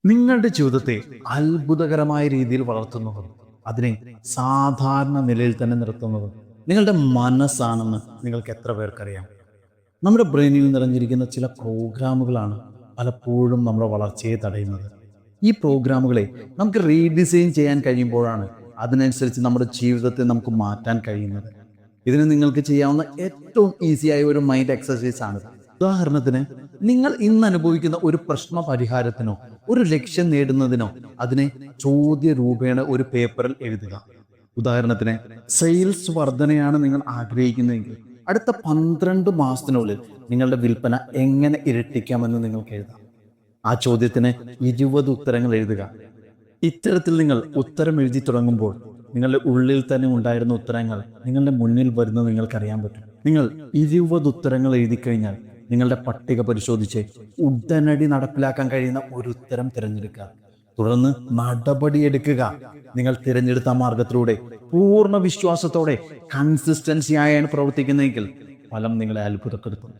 നിങ്ങളുടെ ജീവിതത്തെ അത്ഭുതകരമായ രീതിയിൽ വളർത്തുന്നതും അതിനെ സാധാരണ നിലയിൽ തന്നെ നിർത്തുന്നതും നിങ്ങളുടെ മനസ്സാണെന്ന് നിങ്ങൾക്ക് എത്ര പേർക്കറിയാം? നമ്മുടെ ബ്രെയിനിൽ നിറഞ്ഞിരിക്കുന്ന ചില പ്രോഗ്രാമുകളാണ് പലപ്പോഴും നമ്മുടെ വളർച്ചയെ തടയുന്നത്. ഈ പ്രോഗ്രാമുകളെ നമുക്ക് റീഡിസൈൻ ചെയ്യാൻ കഴിയുമ്പോഴാണ് അതിനനുസരിച്ച് നമ്മുടെ ജീവിതത്തെ നമുക്ക് മാറ്റാൻ കഴിയുന്നത്. ഇതിന് നിങ്ങൾക്ക് ചെയ്യാവുന്ന ഏറ്റവും ഈസിയായ ഒരു മൈൻഡ് എക്സസൈസ് ആണ്. ഉദാഹരണത്തിന്, നിങ്ങൾ ഇന്ന് അനുഭവിക്കുന്ന ഒരു പ്രശ്ന പരിഹാരത്തിനോ ഒരു ലക്ഷ്യം നേടുന്നതിനോ അതിനെ ചോദ്യ രൂപേണ ഒരു പേപ്പറിൽ എഴുതുക. ഉദാഹരണത്തിന്, സെയിൽസ് വർധനയാണ് നിങ്ങൾ ആഗ്രഹിക്കുന്നതെങ്കിൽ അടുത്ത 12 മാസത്തിനുള്ളിൽ നിങ്ങളുടെ വിൽപ്പന എങ്ങനെ ഇരട്ടിക്കാമെന്ന് നിങ്ങൾക്ക് എഴുതാം. ആ ചോദ്യത്തിന് 20 ഉത്തരങ്ങൾ എഴുതുക. ഇത്തരത്തിൽ നിങ്ങൾ ഉത്തരം എഴുതി തുടങ്ങുമ്പോൾ നിങ്ങളുടെ ഉള്ളിൽ തന്നെ ഉണ്ടായിരുന്ന ഉത്തരങ്ങൾ നിങ്ങളുടെ മുന്നിൽ വരുന്നത് നിങ്ങൾക്കറിയാൻ പറ്റും. നിങ്ങൾ 20 ഉത്തരങ്ങൾ എഴുതി കഴിഞ്ഞാൽ നിങ്ങളുടെ പട്ടിക പരിശോധിച്ച് ഉടനടി നടപ്പിലാക്കാൻ കഴിയുന്ന ഒരു ഉത്തരം തിരഞ്ഞെടുക്കുക. തുടർന്ന് നടപടിയെടുക്കുക. നിങ്ങൾ തിരഞ്ഞെടുത്ത മാർഗത്തിലൂടെ പൂർണ്ണ വിശ്വാസത്തോടെ കൺസിസ്റ്റൻസിയായാണ് പ്രവർത്തിക്കുന്നതെങ്കിൽ ഫലം നിങ്ങളെ അത്ഭുതപ്പെടുത്തും.